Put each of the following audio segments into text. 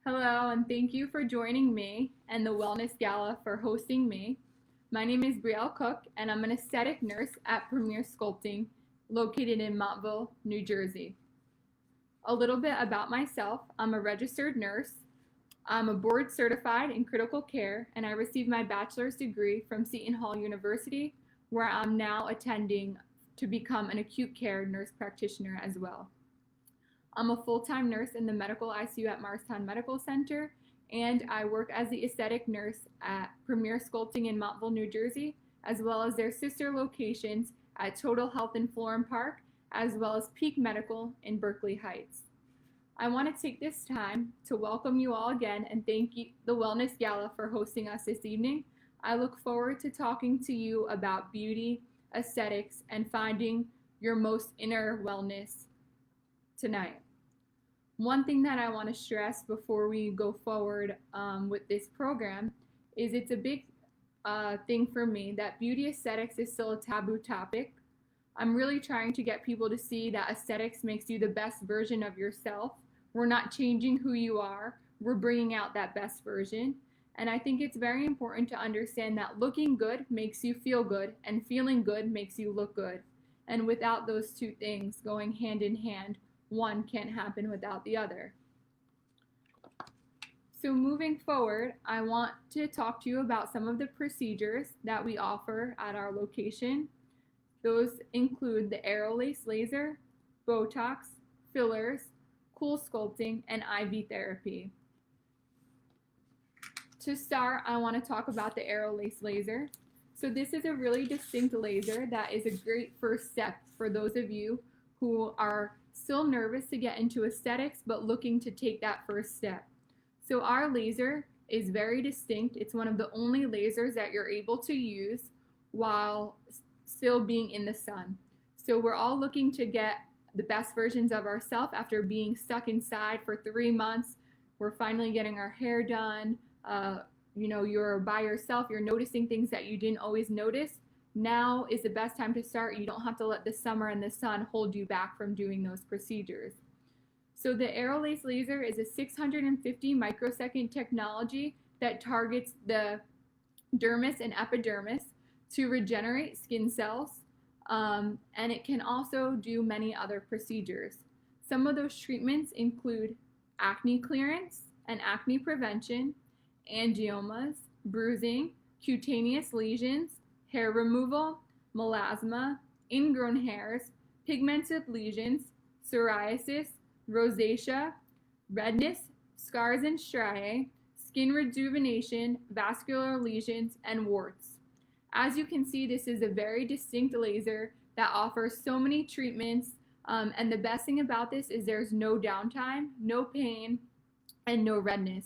Hello, and thank you for joining me and the Wellness Gala for hosting me. My name is Brielle Cook, and I'm an aesthetic nurse at Premier Sculpting, located in Montville, New Jersey. A little bit about myself. I'm a registered nurse. I'm a board certified in critical care, and I received my bachelor's degree from Seton Hall University, where I'm now attending to become an acute care nurse practitioner as well. I'm a full-time nurse in the medical ICU at Morristown Medical Center, and I work as the aesthetic nurse at Premier Sculpting in Montville, New Jersey, as well as their sister locations at Total Health in Florham Park, as well as Peak Medical in Berkeley Heights. I want to take this time to welcome you all again and thank you, the Wellness Gala, for hosting us this evening. I look forward to talking to you about beauty, aesthetics, and finding your most inner wellness tonight. One thing that I want to stress before we go forward with this program is it's a big thing for me that beauty aesthetics is still a taboo topic. I'm really trying to get people to see that aesthetics makes you the best version of yourself. We're not changing who you are, we're bringing out that best version. And I think it's very important to understand that looking good makes you feel good, and feeling good makes you look good. And without those two things going hand in hand, one can't happen without the other. So moving forward, I want to talk to you about some of the procedures that we offer at our location. Those include the aerolase laser, Botox, fillers, cool sculpting, and IV therapy. To start, I want to talk about the aerolase laser. So this is a really distinct laser that is a great first step for those of you who are still nervous to get into aesthetics but looking to take that first step. So our laser is very distinct. It's one of the only lasers that you're able to use while still being in the sun. So we're all looking to get the best versions of ourselves after being stuck inside for 3 months. We're finally getting our hair done. You're by yourself. You're noticing things that you didn't always notice. Now is the best time to start. You don't have to let the summer and the sun hold you back from doing those procedures. So the aerolase laser is a 650 microsecond technology that targets the dermis and epidermis to regenerate skin cells, and it can also do many other procedures. Some of those treatments include acne clearance and acne prevention, angiomas, bruising, cutaneous lesions, hair removal, melasma, ingrown hairs, pigmented lesions, psoriasis, rosacea, redness, scars and striae, skin rejuvenation, vascular lesions, and warts. As you can see, this is a very distinct laser that offers so many treatments, and the best thing about this is there's no downtime, no pain, and no redness.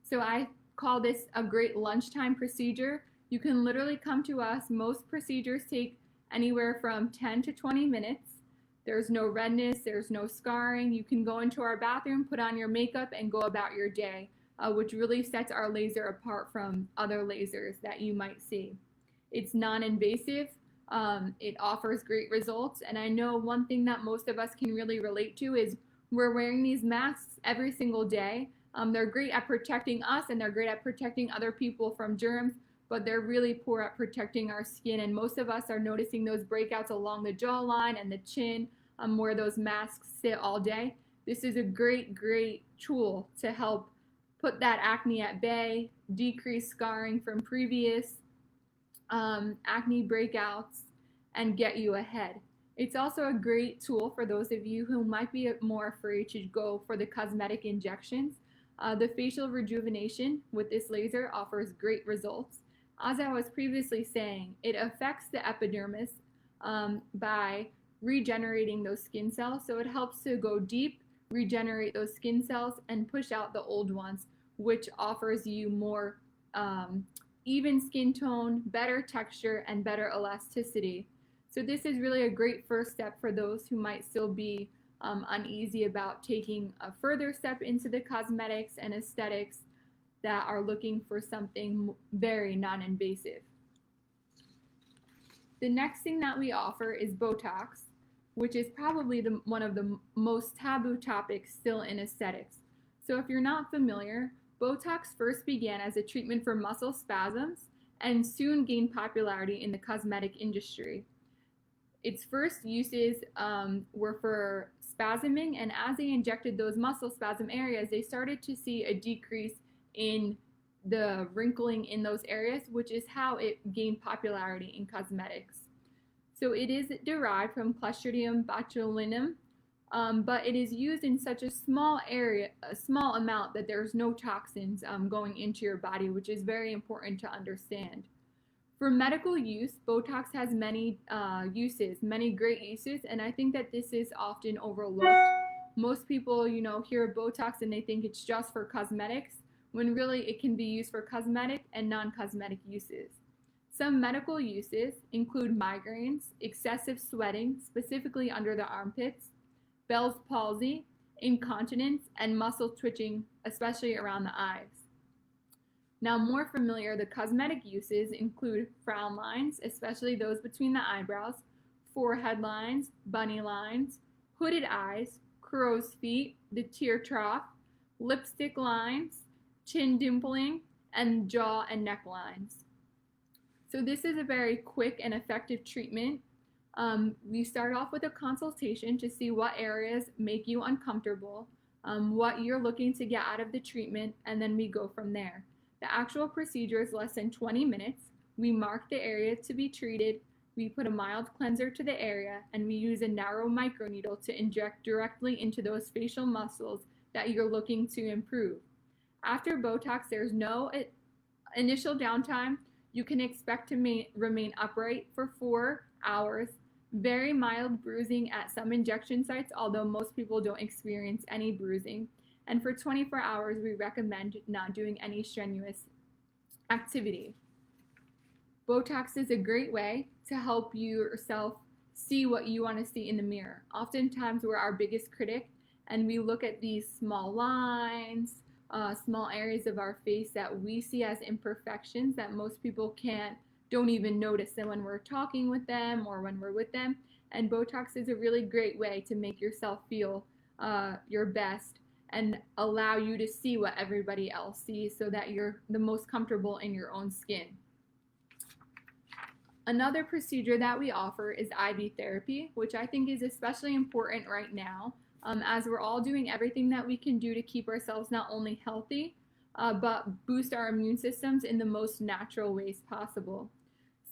So I call this a great lunchtime procedure. You can literally come to us. Most procedures take anywhere from 10 to 20 minutes. There's no redness, there's no scarring. You can go into our bathroom, put on your makeup, and go about your day, which really sets our laser apart from other lasers that you might see. It's non-invasive. It offers great results. And I know one thing that most of us can really relate to is we're wearing these masks every single day. They're great at protecting us, and they're great at protecting other people from germs, but they're really poor at protecting our skin. And most of us are noticing those breakouts along the jawline and the chin, where those masks sit all day. This is a great, great tool to help put that acne at bay, decrease scarring from previous acne breakouts, and get you ahead. It's also a great tool for those of you who might be more afraid to go for the cosmetic injections. The facial rejuvenation with this laser offers great results. As I was previously saying, it affects the epidermis by regenerating those skin cells. So it helps to go deep, regenerate those skin cells, and push out the old ones, which offers you more even skin tone, better texture, and better elasticity. So this is really a great first step for those who might still be uneasy about taking a further step into the cosmetics and aesthetics that are looking for something very non-invasive. The next thing that we offer is Botox, which is probably one of the most taboo topics still in aesthetics. So if you're not familiar, Botox first began as a treatment for muscle spasms and soon gained popularity in the cosmetic industry. Its first uses were for spasming, and as they injected those muscle spasm areas, they started to see a decrease in the wrinkling in those areas, which is how it gained popularity in cosmetics. So it is derived from Clostridium botulinum, but it is used in such a small area, a small amount, that there's no toxins going into your body, which is very important to understand. For medical use, Botox has many uses, many great uses, and I think that this is often overlooked. Most people, hear Botox and they think it's just for cosmetics, when really it can be used for cosmetic and non-cosmetic uses. Some medical uses include migraines, excessive sweating, specifically under the armpits, Bell's palsy, incontinence, and muscle twitching, especially around the eyes. Now, more familiar, the cosmetic uses include frown lines, especially those between the eyebrows, forehead lines, bunny lines, hooded eyes, crow's feet, the tear trough, lipstick lines, chin dimpling, and jaw and neck lines. So this is a very quick and effective treatment. We start off with a consultation to see what areas make you uncomfortable, what you're looking to get out of the treatment, and then we go from there. The actual procedure is less than 20 minutes. We mark the area to be treated, we put a mild cleanser to the area, and we use a narrow microneedle to inject directly into those facial muscles that you're looking to improve. After Botox, there's no initial downtime. You can expect to remain upright for 4 hours. Very mild bruising at some injection sites, although most people don't experience any bruising. And for 24 hours, we recommend not doing any strenuous activity. Botox is a great way to help yourself see what you want to see in the mirror. Oftentimes, we're our biggest critic, and we look at these small lines, small areas of our face that we see as imperfections that most people don't even notice them when we're talking with them or when we're with them. And Botox is a really great way to make yourself feel your best and allow you to see what everybody else sees so that you're the most comfortable in your own skin. Another procedure that we offer is IV therapy, which I think is especially important right now, as we're all doing everything that we can do to keep ourselves not only healthy, but boost our immune systems in the most natural ways possible.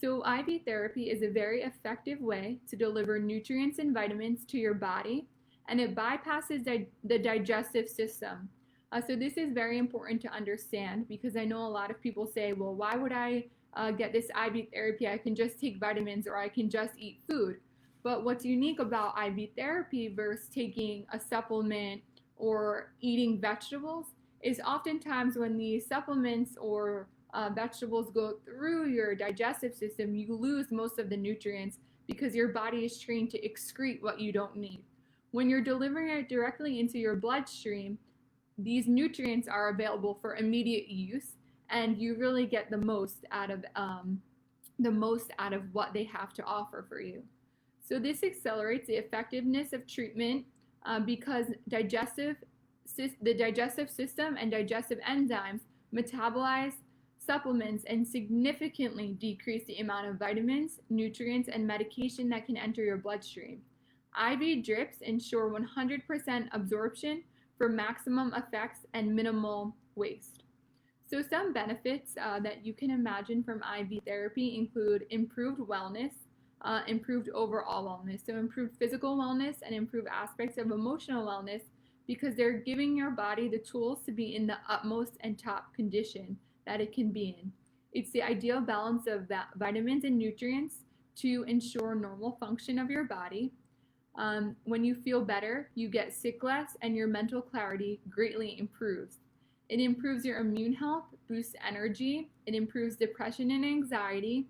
So IV therapy is a very effective way to deliver nutrients and vitamins to your body, and it bypasses the digestive system. So this is very important to understand, because I know a lot of people say, well, why would I get this IV therapy? I can just take vitamins or I can just eat food. But what's unique about IV therapy versus taking a supplement or eating vegetables is oftentimes when these supplements or vegetables go through your digestive system, you lose most of the nutrients because your body is trained to excrete what you don't need. When you're delivering it directly into your bloodstream, these nutrients are available for immediate use, and you really get the most out of what they have to offer for you. So this accelerates the effectiveness of treatment because the digestive system and digestive enzymes metabolize supplements and significantly decrease the amount of vitamins, nutrients, and medication that can enter your bloodstream. IV drips ensure 100% absorption for maximum effects and minimal waste. So some benefits that you can imagine from IV therapy include improved wellness, improved overall wellness, so improved physical wellness and improved aspects of emotional wellness, because they're giving your body the tools to be in the utmost and top condition that it can be in. It's the ideal balance of vitamins and nutrients to ensure normal function of your body. When you feel better, you get sick less, and your mental clarity greatly improves. It improves your immune health, boosts energy, it improves depression and anxiety,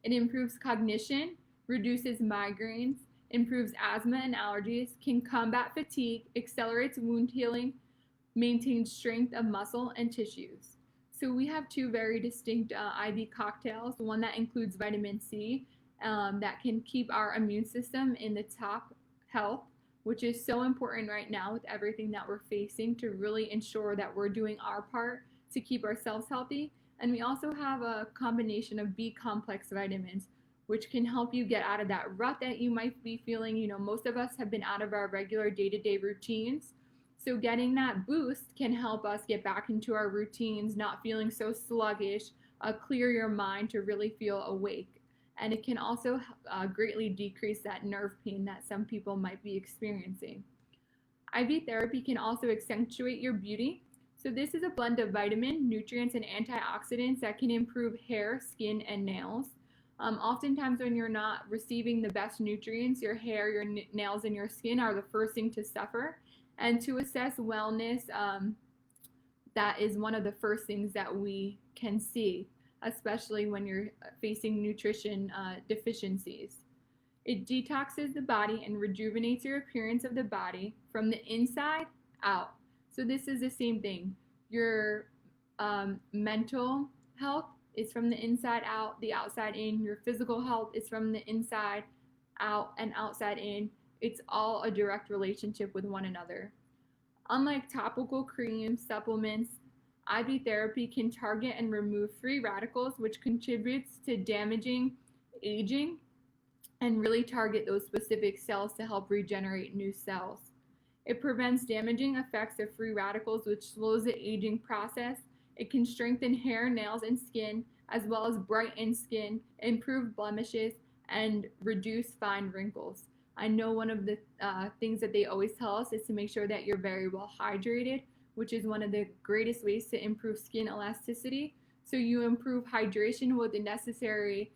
it improves cognition, reduces migraines, improves asthma and allergies, can combat fatigue, accelerates wound healing, maintains strength of muscle and tissues. So we have two very distinct IV cocktails, one that includes vitamin C that can keep our immune system in the top health, which is so important right now with everything that we're facing to really ensure that we're doing our part to keep ourselves healthy. And we also have a combination of B complex vitamins, which can help you get out of that rut that you might be feeling. Most of us have been out of our regular day-to-day routines. So getting that boost can help us get back into our routines, not feeling so sluggish, clear your mind to really feel awake. And it can also greatly decrease that nerve pain that some people might be experiencing. IV therapy can also accentuate your beauty. So this is a blend of vitamin, nutrients, and antioxidants that can improve hair, skin, and nails. Oftentimes when you're not receiving the best nutrients, your hair, your nails, and your skin are the first thing to suffer. And to assess wellness, that is one of the first things that we can see, especially when you're facing nutrition deficiencies. It detoxes the body and rejuvenates your appearance of the body from the inside out. So this is the same thing. Your mental health is from the inside out, the outside in. Your physical health is from the inside out and outside in. It's all a direct relationship with one another. Unlike topical creams, supplements, IV therapy can target and remove free radicals, which contributes to damaging aging and really target those specific cells to help regenerate new cells. It prevents damaging effects of free radicals, which slows the aging process. It can strengthen hair, nails, and skin, as well as brighten skin, improve blemishes, and reduce fine wrinkles. I know one of the things that they always tell us is to make sure that you're very well hydrated, which is one of the greatest ways to improve skin elasticity. So you improve hydration with the necessary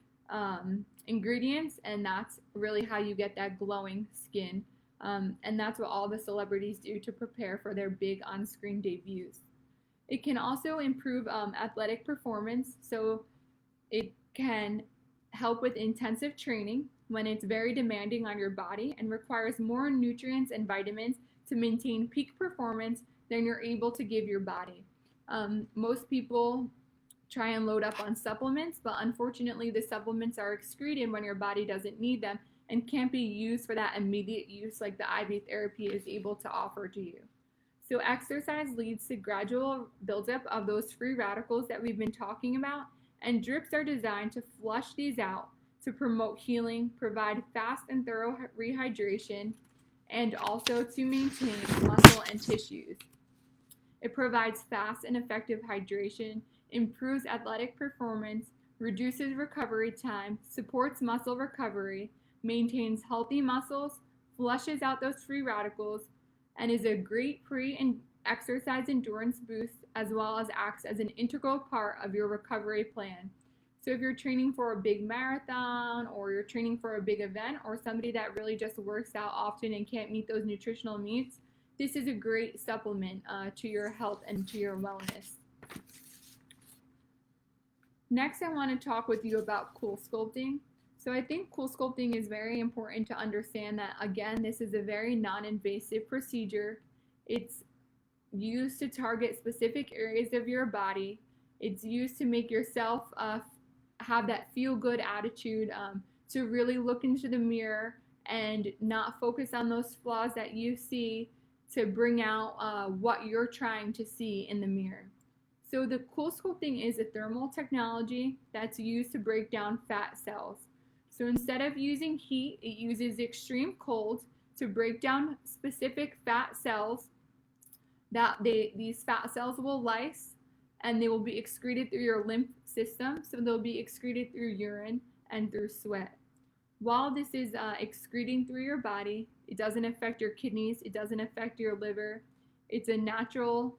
ingredients, and that's really how you get that glowing skin. And that's what all the celebrities do to prepare for their big on-screen debuts. It can also improve athletic performance, so it can help with intensive training when it's very demanding on your body and requires more nutrients and vitamins to maintain peak performance than you're able to give your body. Most people try and load up on supplements, but unfortunately the supplements are excreted when your body doesn't need them and can't be used for that immediate use like the IV therapy is able to offer to you. So exercise leads to gradual buildup of those free radicals that we've been talking about, and drips are designed to flush these out to promote healing, provide fast and thorough rehydration, and also to maintain muscle and tissues. It provides fast and effective hydration, improves athletic performance, reduces recovery time, supports muscle recovery, maintains healthy muscles, flushes out those free radicals, and is a great pre and exercise endurance boost, as well as acts as an integral part of your recovery plan. So if you're training for a big marathon, or you're training for a big event, or somebody that really just works out often and can't meet those nutritional needs, this is a great supplement to your health and to your wellness. Next, I want to talk with you about cool sculpting. So I think cool sculpting is very important to understand that, again, this is a very non-invasive procedure. It's used to target specific areas of your body. It's used to make yourself have that feel-good attitude, to really look into the mirror and not focus on those flaws that you see, to bring out what you're trying to see in the mirror. So the cool sculpting is a thermal technology that's used to break down fat cells. So instead of using heat, it uses extreme cold to break down specific fat cells that these fat cells will lyse, and they will be excreted through your lymph system. So they'll be excreted through urine and through sweat. While this is excreting through your body, it doesn't affect your kidneys, it doesn't affect your liver. It's a natural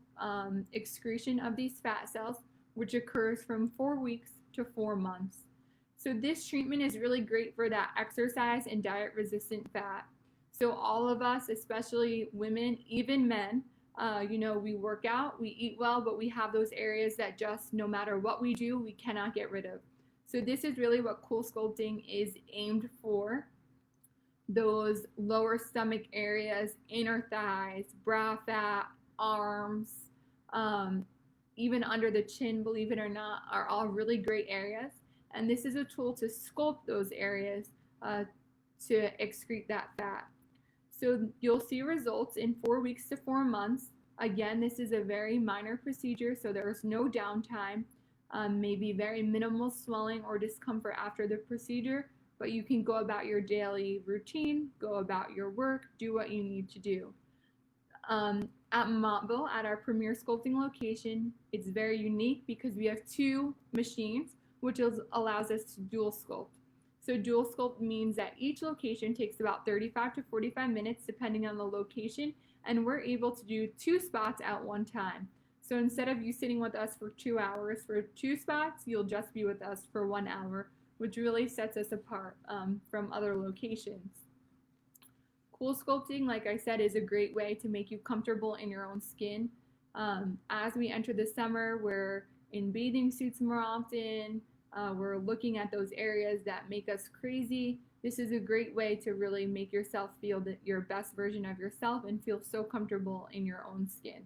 excretion of these fat cells, which occurs from 4 weeks to 4 months. So this treatment is really great for that exercise and diet resistant fat. So all of us, especially women, even men, we work out, we eat well, but we have those areas that just, no matter what we do, we cannot get rid of. So this is really what cool sculpting is aimed for. Those lower stomach areas, inner thighs, brow fat, arms, even under the chin, believe it or not, are all really great areas. And this is a tool to sculpt those areas to excrete that fat. So you'll see results in 4 weeks to 4 months. Again, this is a very minor procedure, so there's no downtime, maybe very minimal swelling or discomfort after the procedure, but you can go about your daily routine, go about your work, do what you need to do. At Montville, at our premier sculpting location, it's very unique because we have 2 machines, which allows us to dual sculpt. So dual sculpt means that each location takes about 35 to 45 minutes depending on the location, and we're able to do 2 spots at one time. So instead of you sitting with us for 2 hours for 2 spots, you'll just be with us for 1 hour, which really sets us apart from other locations. Cool sculpting, like I said, is a great way to make you comfortable in your own skin. As we enter the summer, we're in bathing suits more often. We're looking at those areas that make us crazy. This is a great way to really make yourself feel your best version of yourself and feel so comfortable in your own skin.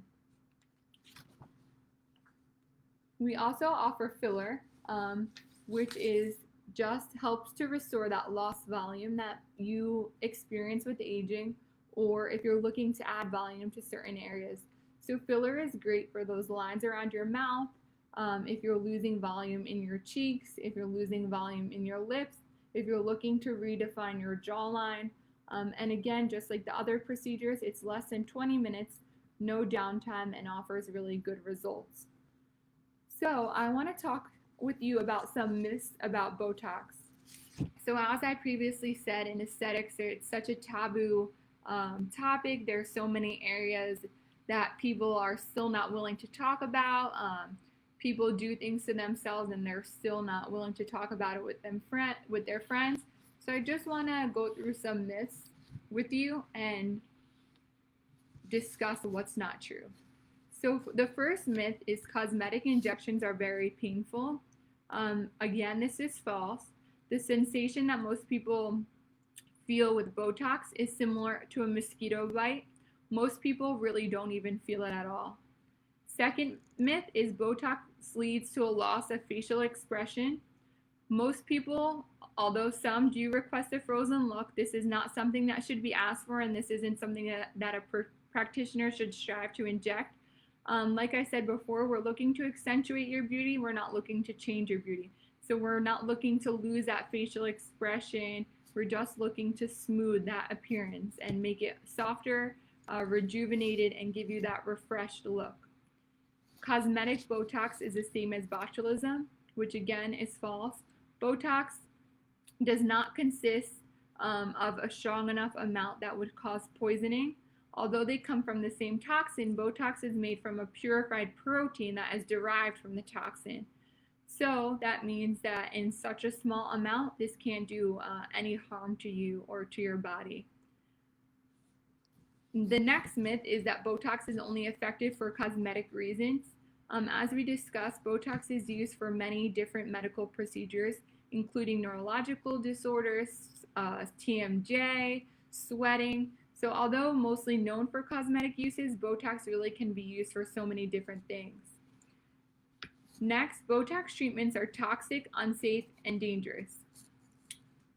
We also offer filler, which just helps to restore that lost volume that you experience with aging, or if you're looking to add volume to certain areas. So filler is great for those lines around your mouth, if you're losing volume in your cheeks, if you're losing volume in your lips, if you're looking to redefine your jawline. And again, just like the other procedures, it's less than 20 minutes, no downtime, and offers really good results. So I want to talk with you about some myths about Botox. So as I previously said, in aesthetics, it's such a taboo topic. There's so many areas that people are still not willing to talk about. People do things to themselves and they're still not willing to talk about it with their friends. So I just want to go through some myths with you and discuss what's not true. So the first myth is cosmetic injections are very painful. Again, this is false. The sensation that most people feel with Botox is similar to a mosquito bite. Most people really don't even feel it at all. Second myth is Botox leads to a loss of facial expression. Most people, although some do request a frozen look, this is not something that should be asked for, and this isn't something that a practitioner should strive to inject. Like I said before, we're looking to accentuate your beauty. We're not looking to change your beauty. So we're not looking to lose that facial expression. We're just looking to smooth that appearance and make it softer, rejuvenated, and give you that refreshed look. Cosmetic Botox is the same as botulism, which again is false. Botox does not consist of a strong enough amount that would cause poisoning. Although they come from the same toxin, Botox is made from a purified protein that is derived from the toxin. So that means that in such a small amount, this can't do any harm to you or to your body. The next myth is that Botox is only effective for cosmetic reasons. As we discussed, Botox is used for many different medical procedures, including neurological disorders, TMJ, sweating. So although mostly known for cosmetic uses, Botox really can be used for so many different things. Next, Botox treatments are toxic, unsafe, and dangerous.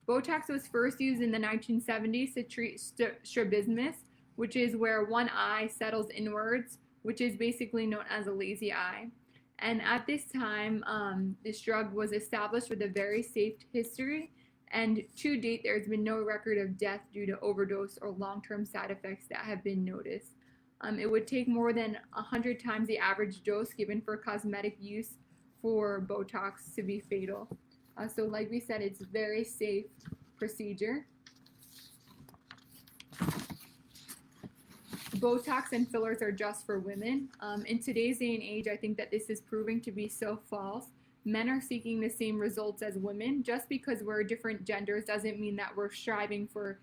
Botox was first used in the 1970s to treat strabismus, which is where one eye settles inwards, which is basically known as a lazy eye. And at this time, this drug was established with a very safe history. And to date, there's been no record of death due to overdose or long-term side effects that have been noticed. It would take more than 100 times the average dose given for cosmetic use for Botox to be fatal. So like we said, it's a very safe procedure. Botox and fillers are just for women. In today's day and age, I think that this is proving to be so false. Men are seeking the same results as women. Just because we're different genders doesn't mean that we're striving for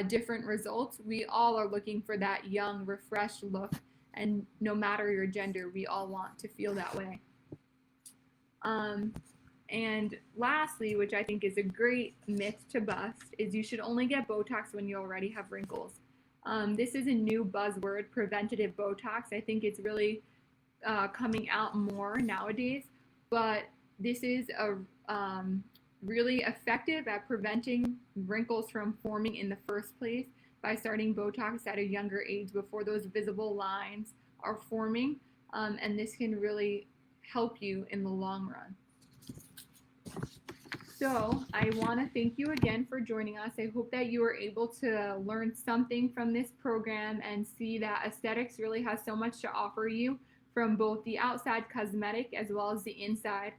different results. We all are looking for that young, refreshed look, and no matter your gender, we all want to feel that way. And lastly, which I think is a great myth to bust, is you should only get Botox when you already have wrinkles. This is a new buzzword, preventative Botox. I think it's really coming out more nowadays, but this is really effective at preventing wrinkles from forming in the first place. by starting Botox at a younger age before those visible lines are forming, and this can really help you in the long run. So I want to thank you again for joining us. I hope that you were able to learn something from this program and see that aesthetics really has so much to offer you from both the outside cosmetic as well as the inside.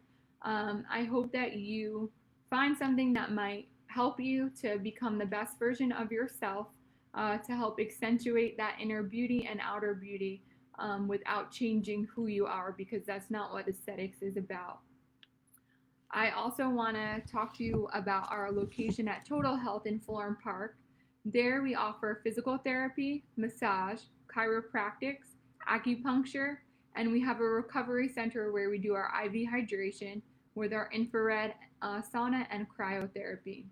I hope that you find something that might help you to become the best version of yourself, to help accentuate that inner beauty and outer beauty, without changing who you are, because that's not what aesthetics is about. I also want to talk to you about our location at Total Health in Florham Park. There we offer physical therapy, massage, chiropractics, acupuncture, and we have a recovery center where we do our IV hydration with our infrared sauna and cryotherapy.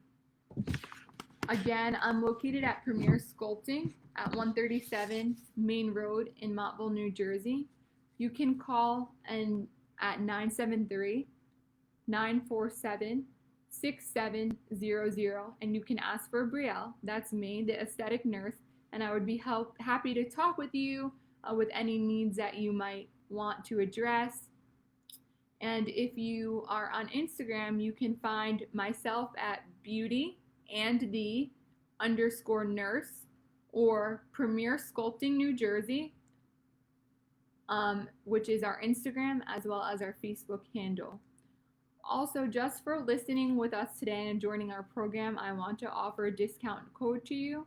Again, I'm located at Premier Sculpting at 137 Main Road in Montville, New Jersey. You can call at 973-947-6700, and you can ask for Brielle. That's me, the aesthetic nurse, and I would be happy to talk with you with any needs that you might want to address. And if you are on Instagram, you can find myself at beauty_and_the_nurse or Premier Sculpting New Jersey, which is our Instagram as well as our Facebook handle. Also, just for listening with us today and joining our program, I want to offer a discount code to you,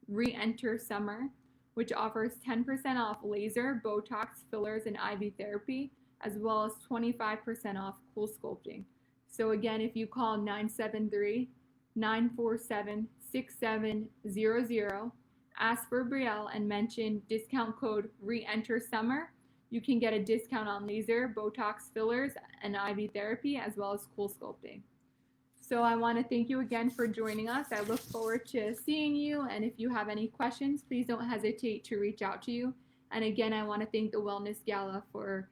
Re-Enter Summer, which offers 10% off laser, Botox, fillers, and IV therapy, as well as 25% off cool sculpting. So again, if you call 973-947-6700, ask for Brielle and mention discount code Re-Enter Summer, you can get a discount on laser, Botox, fillers, and IV therapy, as well as cool sculpting. So I want to thank you again for joining us. I look forward to seeing you, and if you have any questions, please don't hesitate to reach out to you. And again, I want to thank the Wellness Gala for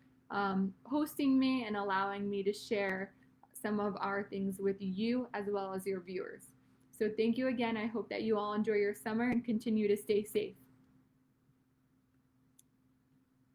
hosting me and allowing me to share some of our things with you as well as your viewers. So thank you again. I hope that you all enjoy your summer and continue to stay safe.